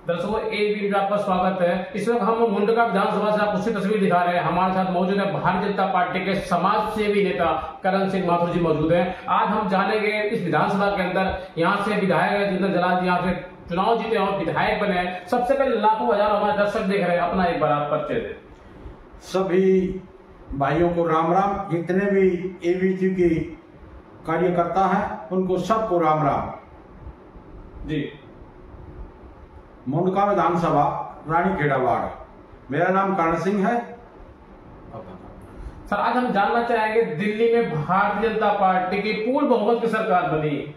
दर्शकों, एक वीडियो में आपका स्वागत है। इस वक्त हम मुंडका विधानसभा से आपको तस्वीर दिखा रहे हैं। हमारे साथ मौजूद है भारतीय जनता पार्टी के समाज सेवी नेता करण सिंह माथुर जी मौजूद हैं। आज हम जानेंगे इस विधानसभा के अंदर यहाँ से विधायक जितेंद्र जलाल जी यहाँ से चुनाव जीते और विधायक बने। सबसे पहले लाखों हजार हमारे दर्शक देख रहे हैं, अपना एक बार आप परिचय दें। सभी भाइयों को राम राम। जितने भी एबीसी के कार्यकर्ता हैं उनको सबको राम राम जी। मुंडका विधानसभा रानीखेड़ा वार्ड, मेरा नाम करण सिंह है। सर, आज हम जानना चाहेंगे, दिल्ली में भारतीय जनता पार्टी की पूर्ण बहुमत की सरकार बनी।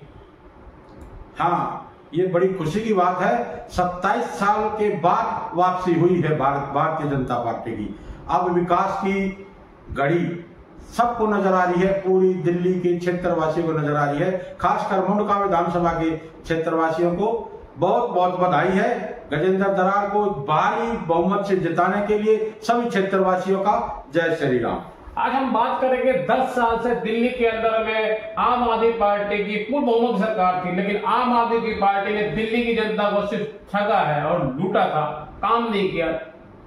हाँ, ये बड़ी खुशी की बात है। 27 साल के बाद वापसी हुई है भारतीय जनता पार्टी की। अब विकास की घड़ी सबको नजर आ रही है, पूरी दिल्ली के क्षेत्रवासियों को नजर आ रही है। खासकर मुंडका विधानसभा के क्षेत्रवासियों को बहुत बहुत बधाई है। गजेंद्र दरार को भारी बहुमत से जिताने के लिए सभी क्षेत्रवासियों का जय श्री राम। आज हम बात करेंगे 10 साल से दिल्ली के अंदर में आम आदमी पार्टी की पूर्ण बहुमत सरकार थी, लेकिन आम आदमी की पार्टी ने दिल्ली की जनता को सिर्फ ठगा है और लूटा था, काम नहीं किया।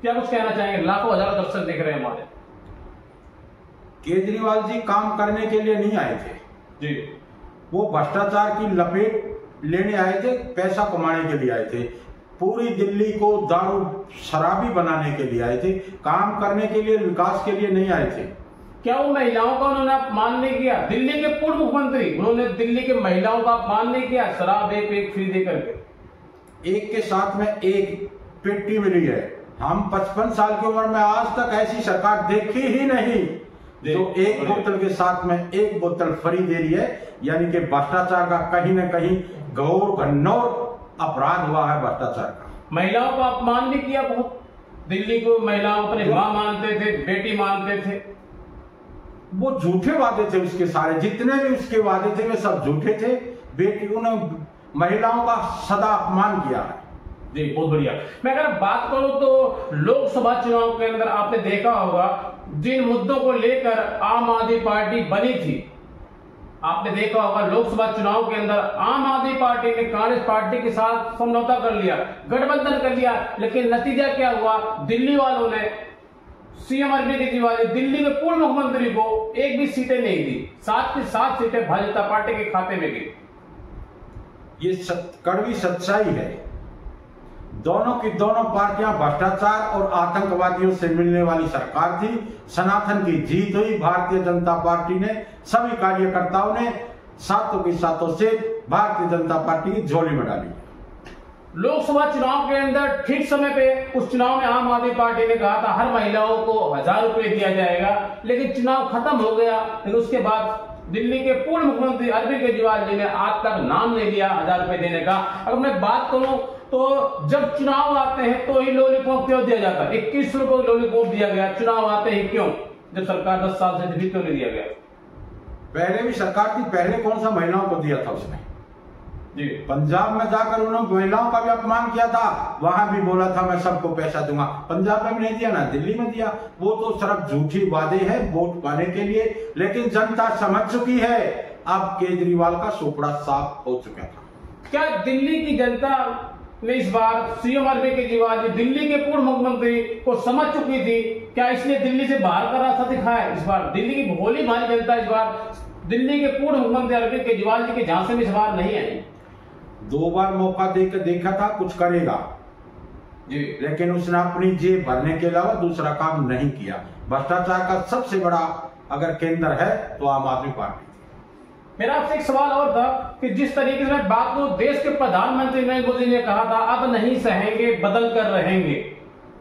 क्या कुछ कहना चाहेंगे? लाखों हजारों दर्शक देख रहे हैं हमारे। केजरीवाल जी काम करने के लिए नहीं आए थे जी, वो भ्रष्टाचार की लपेट लेने आए थे, पैसा कमाने के लिए आए थे। पूरी दिल्ली को दारू शराबी बनाने के लिए आए थे, काम करने के लिए, विकास के लिए नहीं आए थे। क्या वो महिलाओं का उन्होंने अपमान नहीं किया? दिल्ली के पूर्व मुख्यमंत्री, उन्होंने दिल्ली के महिलाओं का अपमान नहीं किया शराब एक फ्री दे करके? एक के साथ में एक पेटी मिली है। हम 55 साल की उम्र में आज तक ऐसी सरकार देखी ही नहीं जो एक बोतल के साथ में एक बोतल फ्री दे रही है। यानी कि भ्रष्टाचार का कहीं न कहीं घोर घनौर अपराध हुआ है भ्रष्टाचार का। महिलाओं का अपमान भी किया बहुत। दिल्ली को महिलाओं अपने मां मानते थे, बेटी मानते थे। वो झूठे वादे थे उसके सारे, जितने भी उसके वादे थे वे सब झूठे थे। बेटी, उन्होंने महिलाओं का सदा अपमान किया है। जी, बहुत बढ़िया। मैं अगर बात करूं तो लोकसभा चुनाव के अंदर आपने देखा होगा जिन मुद्दों को लेकर आम आदमी पार्टी बनी थी, आपने देखा होगा लोकसभा चुनाव के अंदर आम आदमी पार्टी ने कांग्रेस पार्टी के साथ समझौता कर लिया, गठबंधन कर लिया, लेकिन नतीजा क्या हुआ? दिल्ली वालों ने सीएम अरविंद केजरीवाल दिल्ली के पूर्व मुख्यमंत्री को एक भी सीटें नहीं दी। 7 की 7 सीटें भारतीय जनता पार्टी के खाते में गई। ये कड़वी सच्चाई है। दोनों की दोनों पार्टियां भ्रष्टाचार और आतंकवादियों से मिलने वाली सरकार थी। सनातन की जीत हुई। भारतीय जनता पार्टी ने, सभी कार्यकर्ताओं ने सातों की सातों से भारतीय जनता पार्टी की झोली में डाली। लोकसभा चुनाव के अंदर ठीक समय पे उस चुनाव में आम आदमी पार्टी ने कहा था हर महिलाओं को 1000 रुपए दिया जाएगा, लेकिन चुनाव खत्म हो गया। लेकिन उसके बाद दिल्ली के पूर्व मुख्यमंत्री अरविंद केजरीवाल जी ने आज तक नाम नहीं लिया 1000 रुपए देने का। अगर मैं बात करूं तो जब चुनाव आते हैं तो ही लॉलीपॉप क्यों दिया जाता है? 21 रुपए लॉलीपॉप दिया गया, चुनाव आते ही क्यों? जब सरकार 10 साल से दिल्ली क्यों नहीं दिया गया? पहले भी सरकार थी, पहले कौन सा महिलाओं को दिया था उसने? जी, पंजाब में जाकर उन्होंने महिलाओं का भी अपमान किया था, वहां भी बोला था मैं सबको पैसा दूंगा। पंजाब में भी नहीं दिया, ना दिल्ली में दिया। वो तो सिर्फ झूठी वादे हैं वोट पाने के लिए, लेकिन जनता समझ चुकी है। अब केजरीवाल का सोपड़ा साफ हो चुका था। क्या दिल्ली की जनता ने इस बार सीएम अरविंद केजरीवाल जी दिल्ली के पूर्व मुख्यमंत्री को समझ चुकी थी? क्या इसलिए दिल्ली से बाहर का रास्ता दिखाया? इस बार दिल्ली की भोली भाली जनता इस बार दिल्ली के पूर्व मुख्यमंत्री अरविंद केजरीवाल जी के झांसे में इस बार नहीं आई। 2 बार मौका देकर देखा था कुछ करेगा जी, लेकिन उसने अपनी जेब भरने के अलावा दूसरा काम नहीं किया। भ्रष्टाचार का सबसे बड़ा अगर केंद्र है तो आम आदमी पार्टी। मेरा आपसे एक सवाल और था कि जिस तरीके से मैं बात करूं, देश के प्रधानमंत्री नरेंद्र मोदी ने कहा था अब नहीं सहेंगे, बदल कर रहेंगे।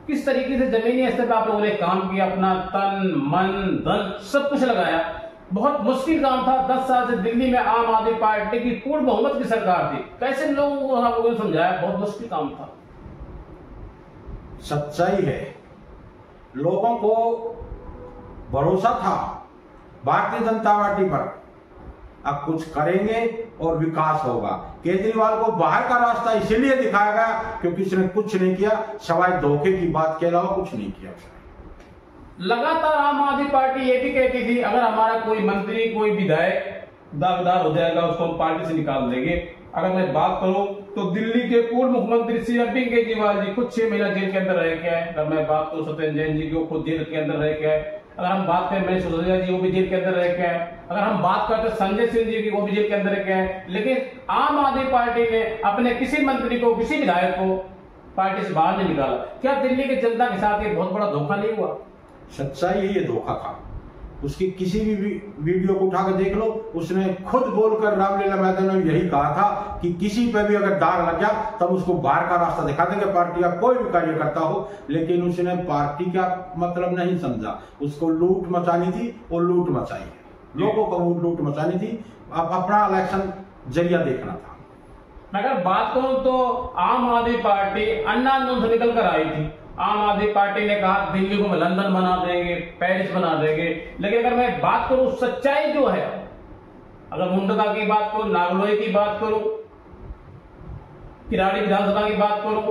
किस तरीके से जमीनी स्तर पर आप लोगों ने काम किया, अपना तन मन धन सब कुछ लगाया? बहुत मुश्किल काम था। 10 साल से दिल्ली में आम आदमी पार्टी की पूर्ण बहुमत की सरकार थी। कैसे लोगों को आप लोगों ने समझाया? बहुत मुश्किल काम था। सच्चाई है, लोगों को भरोसा था भारतीय जनता पार्टी पर, अब कुछ करेंगे और विकास होगा। केजरीवाल को बाहर का रास्ता इसलिए दिखाया गया क्योंकि उसने कुछ नहीं किया, सिवाय धोखे की बात के अलावा कुछ नहीं किया। लगातार आम आदमी पार्टी ये भी कहती थी अगर हमारा कोई मंत्री, कोई विधायक दावेदार हो जाएगा उसको हम पार्टी से निकाल देंगे। अगर मैं बात करूं तो दिल्ली के पूर्व मुख्यमंत्री श्री अरविंद केजरीवाल जी खुद 6 महीना जेल के अंदर रह के आए। अगर मैं बात करूं सत्येंद्र जैन जी की, वो खुद जेल के अंदर रह के आए। अगर हम बात करें मनीष सिसोदिया जी, वो भी जेल के अंदर रह के आए। अगर हम बात करते संजय सिंह जी की, वो भी जेल के अंदर रह के आए। लेकिन आम आदमी पार्टी ने अपने किसी मंत्री को, किसी विधायक को पार्टी से बाहर नहीं निकाला। क्या दिल्ली की जनता के साथ ये बहुत बड़ा धोखा नहीं हुआ? सच्चाई ये धोखा था। उसकी किसी भी वीडियो को उठाकर देख लो, उसने खुद बोलकर रामलीला मैदान में यही कहा था कि किसी पे भी अगर दाग लग गया तब उसको बाहर का रास्ता दिखा देंगे, पार्टी का कोई भी कार्य करता हो। लेकिन उसने पार्टी का मतलब नहीं समझा, उसको लूट मचानी थी, वो लूट मचाई, लोगों को लूट मचानी थी, अब अपना इलेक्शन जरिया देखना था। मैं अगर बात करूं तो आम आदमी पार्टी अन्ना आंदोलन से निकल कर आई थी। आम आदमी पार्टी ने कहा दिल्ली को लंदन बना देंगे, पेरिस बना देंगे। लेकिन अगर मैं बात करूं सच्चाई जो है, अगर मुंडका की बात करूं, नागलोई की बात करूं, किराड़ी विधानसभा की बात करूं,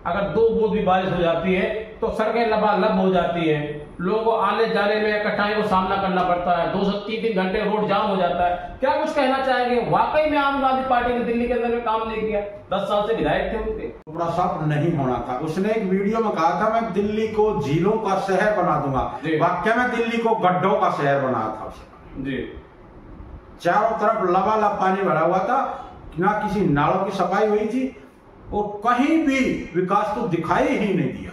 अगर 2 बूंद भी बारिश हो जाती है तो सड़कें लबालब हो जाती है। लोगों को आने जाने में कठिनाई को सामना करना पड़ता है। 2 से 3 घंटे रोड जाम हो जाता है। क्या कुछ कहना चाहेंगे? वाकई में आम आदमी पार्टी ने दिल्ली के अंदर में काम नहीं किया? 10 साल से विधायक थे उनके। बड़ा साफ नहीं होना था। उसने एक वीडियो में कहा था मैं दिल्ली को झीलों का शहर बना दूंगा। वाकई में दिल्ली को गड्ढों का शहर बनाया था उसने जी। चारों तरफ लबालब पानी भरा हुआ था, ना किसी नालों की सफाई हुई थी, और कहीं भी विकास तो दिखाई ही नहीं दिया।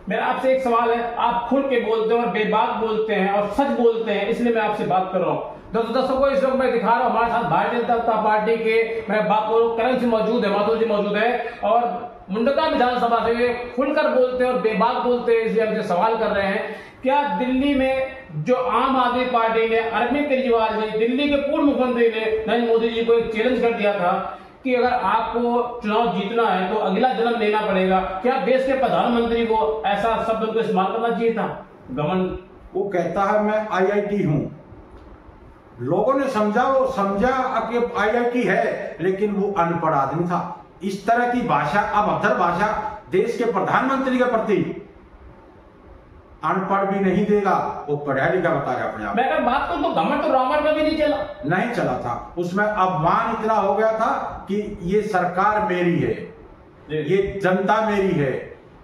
मेरा आपसे एक सवाल है, आप खुल के बोलते हैं और बेबाक बोलते हैं और सच बोलते हैं, इसलिए मैं आपसे बात कर रहा हूँ। दर्शकों को इस वक्त मैं दिखा रहा हूँ, हमारे साथ भारतीय जनता पार्टी के, मैं बात करूँ, करण सिंह मौजूद है, माथुर जी मौजूद है, और मुंडका विधानसभा से खुलकर बोलते हैं और बेबाक बोलते हैं, इसलिए हमसे सवाल कर रहे हैं। क्या दिल्ली में जो आम आदमी पार्टी ने, अरविंद केजरीवाल जी, दिल्ली के पूर्व मुख्यमंत्री ने नरेंद्र मोदी जी को एक चैलेंज कर दिया था कि अगर आपको चुनाव जीतना है तो अगला जन्म लेना पड़ेगा, क्या देश के प्रधानमंत्री को ऐसा शब्द को इस्तेमाल करना चाहिए था? घमंड। वो कहता है मैं IIT हूं, लोगों ने समझा, वो समझा कि IIT है, लेकिन वो अनपढ़ आदमी था। इस तरह की भाषा, अभद्र भाषा देश के प्रधानमंत्री के प्रति अनपढ़ भी नहीं देगा, वो पढ़ा लिखा बता रहा अपने आप। मैं अगर बात करूं तो घमंड तो रावण का भी नहीं चला था। उसमें अपमान इतना हो गया था कि ये सरकार मेरी है, ये जनता मेरी है,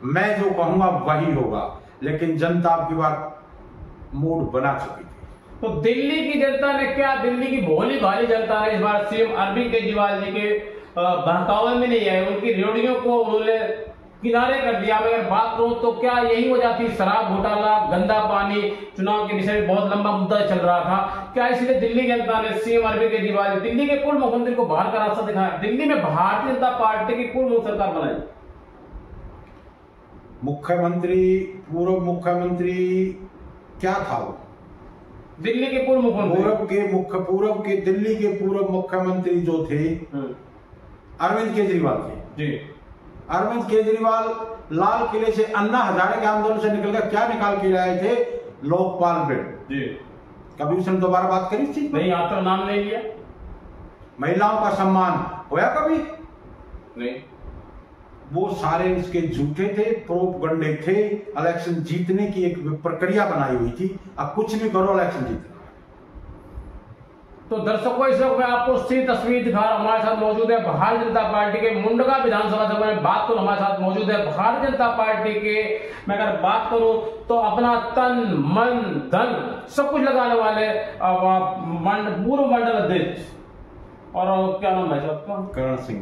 मैं जो कहूंगा वही होगा। लेकिन जनता आपकी बात मूड बना चुकी थी। तो दिल्ली की जनता ने क्या, दिल्ली की भोली भाली जनता ने इस बार सीएम अरविंद केजरीवाल जी के बहकावे में नहीं आए, उनकी रेडियो को उन्होंने किनारे कर दिया। मैं अगर बात करूं तो क्या यही वजह थी? शराब घोटाला, गंदा पानी, चुनाव के विषय में बहुत लंबा मुद्दा चल रहा था। क्या इसलिए दिल्ली जनता ने सीएम अरविंद केजरीवाल, दिल्ली के पूर्व मुख्यमंत्री को बाहर का रास्ता दिखाया? दिल्ली में भारतीय जनता पार्टी की पूर्व सरकार बनाई, पूर्व मुख्यमंत्री क्या था वो? दिल्ली के पूर्व मुख्यमंत्री, पूर्व के दिल्ली के पूर्व मुख्यमंत्री जो थे अरविंद केजरीवाल थे जी। अरविंद केजरीवाल लाल किले से अन्ना हजारे के आंदोलन से निकलकर क्या निकाल के लाए थे? लोकपाल बिल जी। कभी उसने दोबारा बात करी थी? नहीं, आप तो नाम नहीं लिया। महिलाओं का सम्मान होया कभी? नहीं। वो सारे उसके झूठे थे, प्रोपगंडे थे। इलेक्शन जीतने की एक प्रक्रिया बनाई हुई थी, अब कुछ भी करो इलेक्शन जीतना। तो दर्शकों, इस वक्त मैं आपको सीधी तस्वीर दिखा रहा हूं। हमारे साथ मौजूद है भारतीय जनता पार्टी के मुंडका विधानसभा सभा में बात करूं, हमारे साथ मौजूद है भारतीय जनता पार्टी के, मैं अगर बात करूं तो अपना तन मन धन सब कुछ लगाने वाले पूर्व मंडल अध्यक्ष, और क्या नाम है आपका? करण सिंह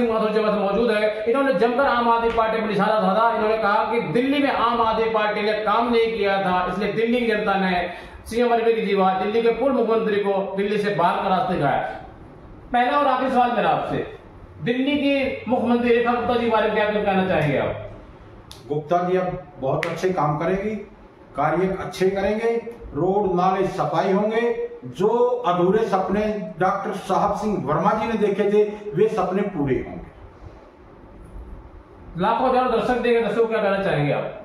माथुर जी मौजूद है। इन्होंने जमकर आम आदमी पार्टी पर निशाना साधा। इन्होंने कहा कि दिल्ली में आम आदमी पार्टी ने काम नहीं किया था, इसलिए दिल्ली की जनता ने सीएम अरविंद केजरीवाल, दिल्ली के पूर्व मुख्यमंत्री को दिल्ली से बाहर का रास्ता दिखाया। पहला और आखिरी सवाल मेरा आपसे, दिल्ली की मुख्यमंत्री रेखा गुप्ता जी के बारे में क्या कहना चाहेंगे आप? गुप्ता जी अब बहुत अच्छे काम करेगी, कार्य अच्छे करेंगे, रोड नाले सफाई होंगे। जो अधूरे सपने डॉक्टर साहब सिंह वर्मा जी ने देखे थे, वे सपने पूरे होंगे। लाखों हजारों दर्शक देंगे, दर्शकों क्या कहना चाहेंगे आप?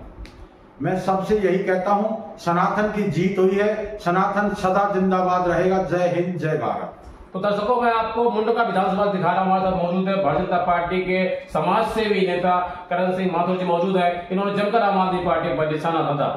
मैं सबसे यही कहता हूं, सनातन की जीत हुई है, सनातन सदा जिंदाबाद रहेगा। जय हिंद, जय भारत। तो दर्शकों, मैं आपको मुंडका विधानसभा दिखा रहा हूं। हमारे साथ मौजूद है भारतीय जनता पार्टी के समाज सेवी नेता करण सिंह माथुर जी मौजूद है। इन्होंने जमकर आम आदमी पार्टी पर निशाना साधा।